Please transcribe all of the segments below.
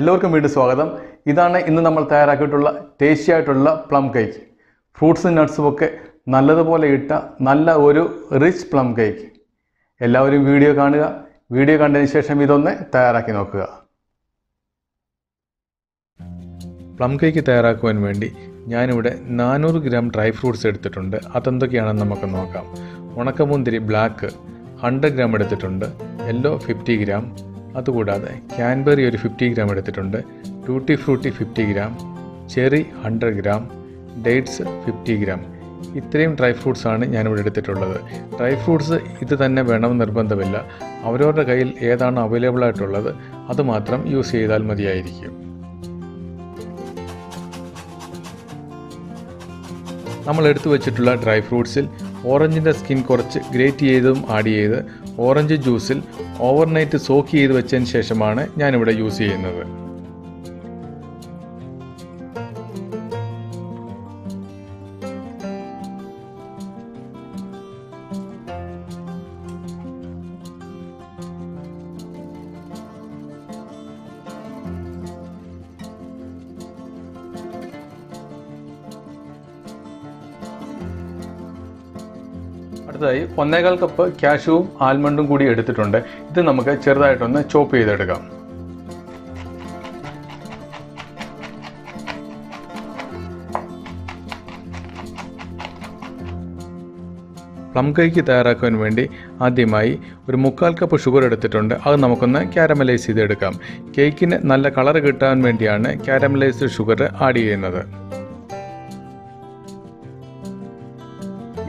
എല്ലാവർക്കും വീണ്ടും സ്വാഗതം. ഇതാണ് ഇന്ന് നമ്മൾ തയ്യാറാക്കിയിട്ടുള്ള ടേസ്റ്റി ആയിട്ടുള്ള പ്ലം കേക്ക്. ഫ്രൂട്ട്സും നട്ട്സും ഒക്കെ നല്ലതുപോലെ ഇട്ട നല്ല ഒരു റിച്ച് പ്ലം കേക്ക്. എല്ലാവരും വീഡിയോ കാണുക. വീഡിയോ കണ്ടതിന് ശേഷം ഇതൊന്ന് തയ്യാറാക്കി നോക്കുക. പ്ലം കേക്ക് തയ്യാറാക്കുവാൻ വേണ്ടി ഞാനിവിടെ 400 ഗ്രാം ഡ്രൈ ഫ്രൂട്ട്സ് എടുത്തിട്ടുണ്ട്. അതെന്തൊക്കെയാണെന്ന് നമുക്ക് നോക്കാം. ഉണക്കമുന്തിരി ബ്ലാക്ക് 100 ഗ്രാം എടുത്തിട്ടുണ്ട്. Yellow 50 gram. അതുകൂടാതെ ക്യാൻബെറി ഒരു 50 ഗ്രാം എടുത്തിട്ടുണ്ട്. Tutti Frooti 50 gram, cherry 100 gram, dates 50 gram. ഇത്രയും ഡ്രൈ ഫ്രൂട്ട്സാണ് ഞാനിവിടെ എടുത്തിട്ടുള്ളത്. ഡ്രൈ ഫ്രൂട്ട്സ് ഇത് തന്നെ വേണമെന്ന് നിർബന്ധമില്ല. അവരവരുടെ കയ്യിൽ ഏതാണ് അവൈലബിൾ ആയിട്ടുള്ളത് അത് മാത്രം യൂസ് ചെയ്താൽ മതിയായിരിക്കും. നമ്മൾ എടുത്തു വച്ചിട്ടുള്ള ഡ്രൈ ഫ്രൂട്ട്സിൽ ഓറഞ്ചിൻ്റെ സ്കിൻ കുറച്ച് ഗ്രേറ്റ് ചെയ്തതും ആഡ് ചെയ്ത് ഓറഞ്ച് ജ്യൂസിൽ ഓവർനൈറ്റ് സോക്ക് ചെയ്ത് വെച്ചതിന് ശേഷമാണ് ഞാനിവിടെ യൂസ് ചെയ്യുന്നത്. അടുത്തതായി 1.25 കപ്പ് കാഷ്യൂവും ആൽമണ്ടും കൂടി എടുത്തിട്ടുണ്ട്. ഇത് നമുക്ക് ചെറുതായിട്ടൊന്ന് ചോപ്പ് ചെയ്തെടുക്കാം. പ്ലം കേക്ക് തയ്യാറാക്കാൻ വേണ്ടി ആദ്യമായി ഒരു 3/4 കപ്പ് ഷുഗർ എടുത്തിട്ടുണ്ട്. അത് നമുക്കൊന്ന് കാരമലൈസ് ചെയ്തെടുക്കാം. കേക്കിന് നല്ല കളർ കിട്ടാൻ വേണ്ടിയാണ് കാരമലൈസ്ഡ് ഷുഗർ ആഡ് ചെയ്യുന്നത്.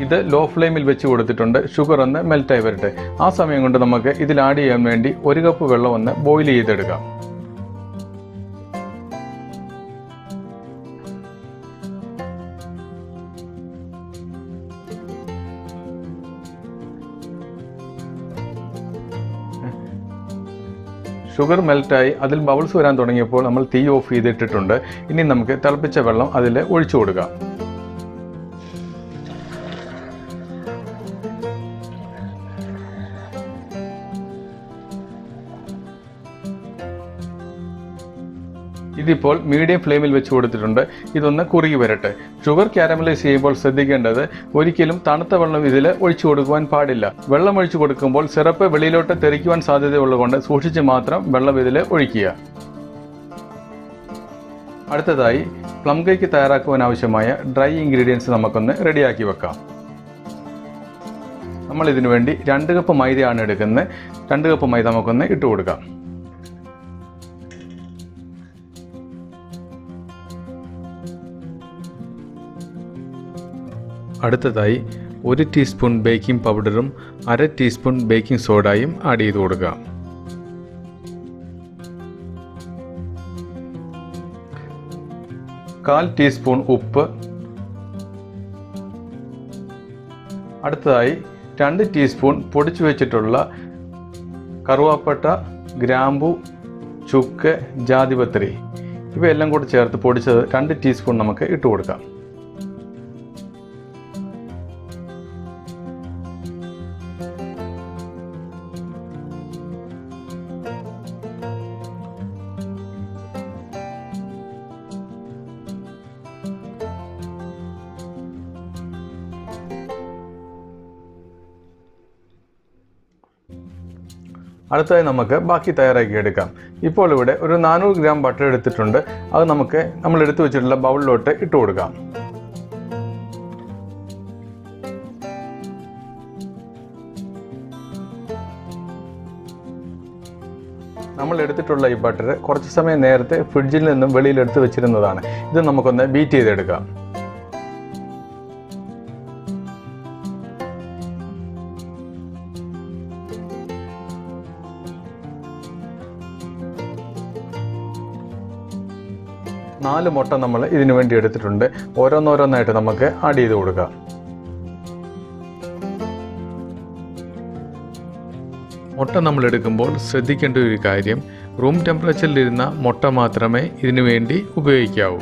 ഇത് ലോ ഫ്ലെയിമിൽ വെച്ച് കൊടുത്തിട്ടുണ്ട്. ഷുഗർ ഒന്ന് മെൽറ്റായി വരട്ടെ. ആ സമയം കൊണ്ട് നമുക്ക് ഇതിൽ ആഡ് ചെയ്യാൻ വേണ്ടി 1 കപ്പ് വെള്ളം ഒന്ന് ബോയിൽ ചെയ്തെടുക്കാം. ഷുഗർ മെൽറ്റായി അതിൽ ബബിൾസ് വരാൻ തുടങ്ങിയപ്പോൾ നമ്മൾ തീ ഓഫ് ചെയ്തിട്ടിട്ടുണ്ട്. ഇനി നമുക്ക് തിളപ്പിച്ച വെള്ളം അതിൽ ഒഴിച്ചു കൊടുക്കാം. ഇതിപ്പോൾ മീഡിയം ഫ്ലെയിമിൽ വെച്ച് കൊടുത്തിട്ടുണ്ട്. ഇതൊന്ന് കുറുകി വരട്ടെ. ഷുഗർ കാരമലൈസ് ചെയ്യുമ്പോൾ ശ്രദ്ധിക്കേണ്ടത് ഒരിക്കലും തണുത്ത വെള്ളം ഇതിൽ ഒഴിച്ചു കൊടുക്കുവാൻ പാടില്ല. വെള്ളം ഒഴിച്ചു കൊടുക്കുമ്പോൾ സിറപ്പ് വെളിയിലോട്ട് തെറിക്കുവാൻ സാധ്യതയുള്ളതുകൊണ്ട് സൂക്ഷിച്ച് മാത്രം വെള്ളം ഇതിൽ ഒഴിക്കുക. അടുത്തതായി പ്ലം കേക്ക് തയ്യാറാക്കുവാൻ ആവശ്യമായ ഡ്രൈ ഇൻഗ്രീഡിയൻസ് നമുക്കൊന്ന് റെഡിയാക്കി വെക്കാം. നമ്മൾ ഇതിനു വേണ്ടി 2 കപ്പ് മൈദയാണ് എടുക്കുന്നത്. 2 കപ്പ് മൈദ നമുക്കൊന്ന് ഇട്ട് കൊടുക്കാം. അടുത്തതായി 1 ടീസ്പൂൺ ബേക്കിംഗ് പൗഡറും 1/2 ടീസ്പൂൺ ബേക്കിംഗ് സോഡയും ആഡ് ചെയ്ത് കൊടുക്കുക. കാൽ ടീസ്പൂൺ ഉപ്പ്. അടുത്തതായി 2 ടീസ്പൂൺ പൊടിച്ചു വെച്ചിട്ടുള്ള കറുവാപ്പട്ട, ഗ്രാമ്പു, ചുക്ക്, ജാതിപത്രി ഇവയെല്ലാം കൂടി ചേർത്ത് പൊടിച്ചത് 2 ടീസ്പൂൺ നമുക്ക് ഇട്ട് കൊടുക്കാം. അടുത്തതായി നമുക്ക് ബാക്കി തയ്യാറാക്കി എടുക്കാം. ഇപ്പോൾ ഇവിടെ ഒരു 400 ഗ്രാം ബട്ടർ എടുത്തിട്ടുണ്ട്. അത് നമുക്ക് നമ്മൾ എടുത്തു വെച്ചിട്ടുള്ള ബൗളിലോട്ട് ഇട്ട് കൊടുക്കാം. നമ്മൾ എടുത്തിട്ടുള്ള ഈ ബട്ടർ കുറച്ച് സമയം നേരത്തെ ഫ്രിഡ്ജിൽ നിന്നും വെളിയിലെടുത്ത് വെച്ചിരുന്നതാണ്. ഇത് നമുക്കൊന്ന് ബീറ്റ് ചെയ്തെടുക്കാം. നാല് മുട്ട നമ്മൾ ഇതിനു വേണ്ടി എടുത്തിട്ടുണ്ട്. ഓരോന്നോരോന്നായിട്ട് നമുക്ക് ആഡ് ചെയ്ത് കൊടുക്കാം. മുട്ട നമ്മൾ എടുക്കുമ്പോൾ ശ്രദ്ധിക്കേണ്ട ഒരു കാര്യം, റൂം ടെമ്പറേച്ചറിലിരുന്ന മുട്ട മാത്രമേ ഇതിനു വേണ്ടി ഉപയോഗിക്കാവൂ.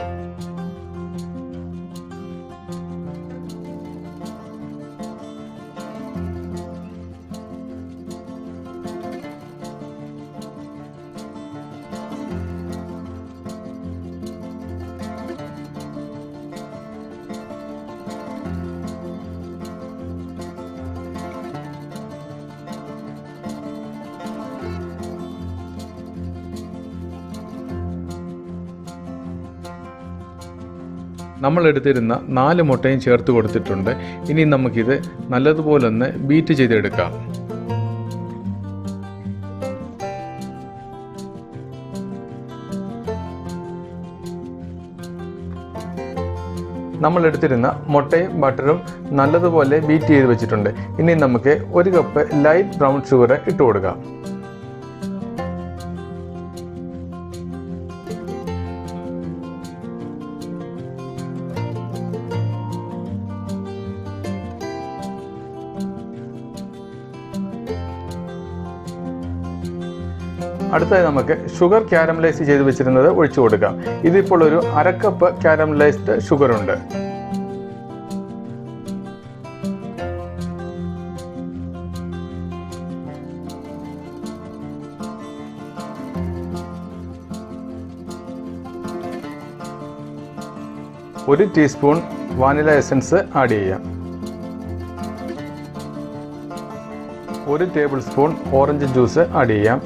നമ്മൾ എടുത്തിരുന്ന 4 മുട്ടയും ചേർത്ത് കൊടുത്തിട്ടുണ്ട്. ഇനി നമുക്കിത് നല്ലതുപോലെ ഒന്ന് ബീറ്റ് ചെയ്തെടുക്കാം. നമ്മൾ എടുത്തിരുന്ന മുട്ടയും ബട്ടറും നല്ലതുപോലെ ബീറ്റ് ചെയ്ത് വെച്ചിട്ടുണ്ട്. ഇനി നമുക്ക് 1 കപ്പ് ലൈറ്റ് ബ്രൗൺ ഷുഗർ ഇട്ട് കൊടുക്കാം. അടുത്തതായി നമുക്ക് ഷുഗർ കാരമലൈസ് ചെയ്ത് വെച്ചിരുന്നത് ഒഴിച്ചു കൊടുക്കാം. ഇതിപ്പോൾ ഒരു 1/2 കപ്പ് കാരമലൈസ്ഡ് ഷുഗർ ഉണ്ട്. ഒരു ടീസ്പൂൺ വാനില എസൻസ് ആഡ് ചെയ്യാം. 1 table spoon orange juice add ചെയ്യാം.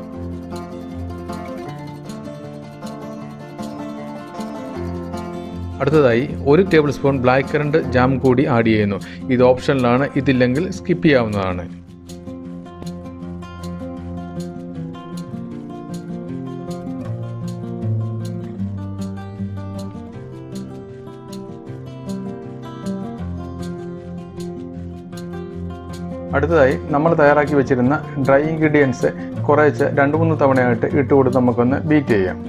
അടുത്തതായി 1 table spoon black currant jam കൂടി ആഡ് ചെയ്യുന്നു. ഇത് ഓപ്ഷനിലാണ്, ഇതില്ലെങ്കിൽ സ്കിപ്പ് ചെയ്യാവുന്നതാണ്. അടുത്തതായി നമ്മൾ തയ്യാറാക്കി വെച്ചിരുന്ന ഡ്രൈ ഇൻഗ്രീഡിയൻസ് കുറേശ്ശെ 2-3 തവണയായിട്ട് ഇട്ട് കൊടുത്ത് നമുക്കൊന്ന് ബീറ്റ് ചെയ്യാം.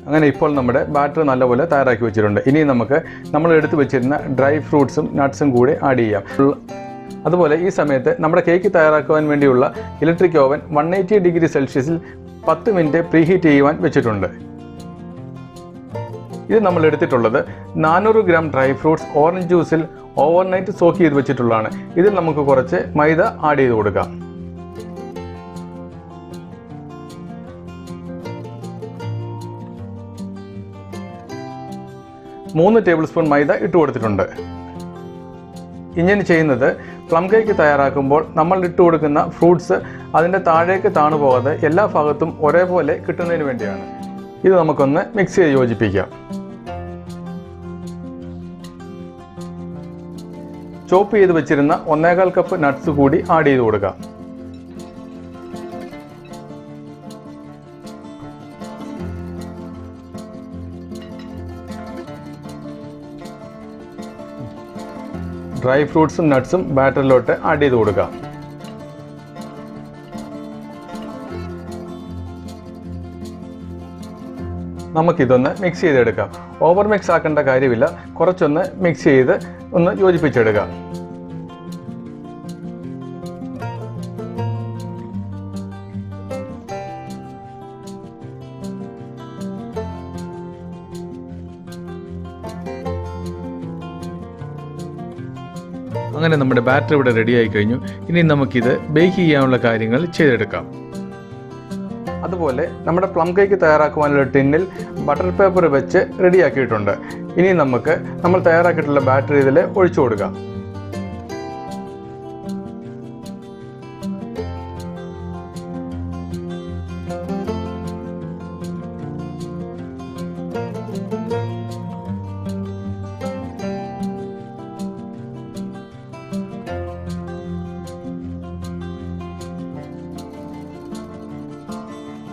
അങ്ങനെ ഇപ്പോൾ നമ്മുടെ ബാറ്റർ നല്ലപോലെ തയ്യാറാക്കി വെച്ചിട്ടുണ്ട്. ഇനി നമുക്ക് നമ്മൾ എടുത്തു വെച്ചിരുന്ന ഡ്രൈ ഫ്രൂട്ട്സും നട്ട്സും കൂടി ആഡ് ചെയ്യാം. അതുപോലെ ഈ സമയത്ത് നമ്മുടെ കേക്ക് തയ്യാറാക്കുവാൻ വേണ്ടിയുള്ള ഇലക്ട്രിക് ഓവൻ 180 ഡിഗ്രി സെൽഷ്യസിൽ 10 മിനിറ്റ് പ്രീഹീറ്റ് ചെയ്യുവാൻ വെച്ചിട്ടുണ്ട്. ഇത് നമ്മൾ എടുത്തിട്ടുള്ളത് 400 ഗ്രാം ഡ്രൈ ഫ്രൂട്ട്സ് ഓറഞ്ച് ജ്യൂസിൽ ഓവർനൈറ്റ് സോക്ക് ചെയ്ത് വെച്ചിട്ടുള്ളതാണ്. ഇതിൽ നമുക്ക് കുറച്ച് മൈദ ആഡ് ചെയ്ത് കൊടുക്കാം. മൂന്ന് ടേബിൾ സ്പൂൺ മൈദ ഇട്ട് കൊടുത്തിട്ടുണ്ട്. ഇങ്ങനെ ചെയ്യുന്നത് പ്ലം കേക്ക് തയ്യാറാക്കുമ്പോൾ നമ്മൾ ഇട്ട് കൊടുക്കുന്ന ഫ്രൂട്ട്സ് അതിൻ്റെ താഴേക്ക് താണു പോകാതെ എല്ലാ ഭാഗത്തും ഒരേപോലെ കിട്ടുന്നതിന് വേണ്ടിയാണ്. ഇത് നമുക്കൊന്ന് മിക്സ് ചെയ്ത് യോജിപ്പിക്കാം. ചോപ്പ് ചെയ്ത് വെച്ചിരുന്ന 1/4 കപ്പ് നട്ട്സ് കൂടി ആഡ് ചെയ്ത് കൊടുക്കാം. ഡ്രൈ ഫ്രൂട്ട്സും നട്ട്സും ബാറ്ററിലോട്ട് ആഡ് ചെയ്ത് കൊടുക്കാം. നമുക്കിതൊന്ന് മിക്സ് ചെയ്തെടുക്കാം. ഓവർ മിക്സ് ആക്കേണ്ട കാര്യമില്ല, കുറച്ചൊന്ന് മിക്സ് ചെയ്ത് ഒന്ന് യോജിപ്പിച്ചെടുക്കാം. അങ്ങനെ നമ്മുടെ ബാറ്റർ ഇവിടെ റെഡി ആയി കഴിഞ്ഞു. ഇനി നമുക്കിത് ബേക്ക് ചെയ്യാനുള്ള കാര്യങ്ങൾ ചെയ്തെടുക്കാം. അതുപോലെ നമ്മുടെ പ്ലം കേക്ക് തയ്യാറാക്കുവാനുള്ള ടിന്നിൽ ബട്ടർ പേപ്പർ വെച്ച് റെഡിയാക്കിയിട്ടുണ്ട്. ഇനി നമുക്ക് നമ്മൾ തയ്യാറാക്കിയിട്ടുള്ള ബാറ്റർ ഇതിൽ ഒഴിച്ചു കൊടുക്കാം.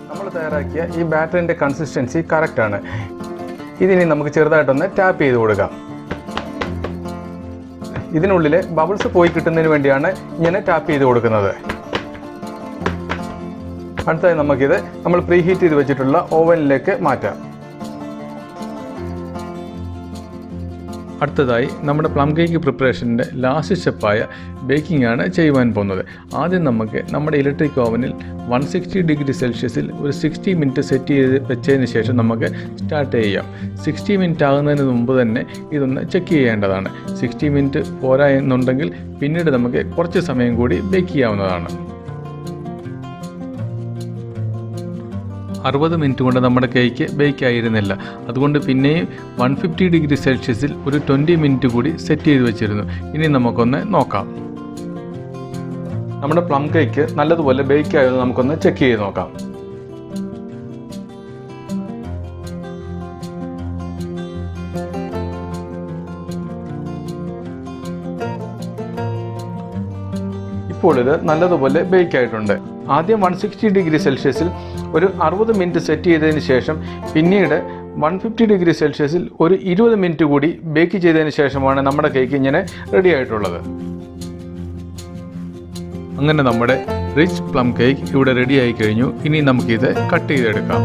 നമ്മൾ തയ്യാറാക്കിയ ഈ ബാറ്ററിൻ്റെ കൺസിസ്റ്റൻസി കറക്റ്റാണ്. ഇതിനി നമുക്ക് ചെറുതായിട്ടൊന്ന് ടാപ്പ് ചെയ്ത് കൊടുക്കാം. ഇതിനുള്ളിൽ ബബിൾസ് പോയി കിട്ടുന്നതിന് വേണ്ടിയാണ് ഇങ്ങനെ ടാപ്പ് ചെയ്ത് കൊടുക്കുന്നത്. അടുത്തായി നമുക്കിത് നമ്മൾ പ്രീഹീറ്റ് ചെയ്ത് വെച്ചിട്ടുള്ള ഓവനിലേക്ക് മാറ്റാം. അടുത്തതായി നമ്മുടെ പ്ലം കേക്ക് പ്രിപ്പറേഷൻ്റെ ലാസ്റ്റ് സ്റ്റെപ്പായ ബേക്കിംഗ് ആണ് ചെയ്യുവാൻ പോകുന്നത്. ആദ്യം നമുക്ക് നമ്മുടെ ഇലക്ട്രിക് ഓവനിൽ 160 ഡിഗ്രി സെൽഷ്യസിൽ ഒരു 60 മിനിറ്റ് സെറ്റ് ചെയ്ത് വെച്ചതിന് ശേഷം നമുക്ക് സ്റ്റാർട്ട് ചെയ്യാം. 60 മിനിറ്റ് ആകുന്നതിന് മുമ്പ് തന്നെ ഇതൊന്ന് ചെക്ക് ചെയ്യേണ്ടതാണ്. 60 മിനിറ്റ് പോരാ എന്നുണ്ടെങ്കിൽ പിന്നീട് നമുക്ക് കുറച്ച് സമയം കൂടി ബേക്ക് ചെയ്യാവുന്നതാണ്. 60 മിനിറ്റ് കൊണ്ട് നമ്മുടെ കേക്ക് ബേക്ക് ആയിരുന്നില്ല. അതുകൊണ്ട് പിന്നെയും 150 ഡിഗ്രി സെൽഷ്യസിൽ ഒരു 20 മിനിറ്റ് കൂടി സെറ്റ് ചെയ്ത് വെച്ചിരുന്നു. ഇനി നമുക്കൊന്ന് നോക്കാം. നമ്മുടെ പ്ലം കേക്ക് നല്ലതുപോലെ ബേക്ക് ആയത് നമുക്കൊന്ന് ചെക്ക് ചെയ്ത് നോക്കാം. ഇപ്പോൾ ഇത് നല്ലതുപോലെ ബേക്ക് ആയിട്ടുണ്ട്. ആദ്യം 160 ഡിഗ്രി സെൽഷ്യസിൽ ഒരു 60 മിനിറ്റ് സെറ്റ് ചെയ്തതിന് ശേഷം പിന്നീട് 150 ഡിഗ്രി സെൽഷ്യസിൽ ഒരു 20 മിനിറ്റ് കൂടി ബേക്ക് ചെയ്തതിന് ശേഷമാണ് നമ്മുടെ കേക്ക് ഇങ്ങനെ റെഡി ആയിട്ടുള്ളത്. അങ്ങനെ നമ്മുടെ റിച്ച് പ്ലം കേക്ക് ഇവിടെ റെഡി ആയി കഴിഞ്ഞു. ഇനി നമുക്കിത് കട്ട് ചെയ്തെടുക്കാം.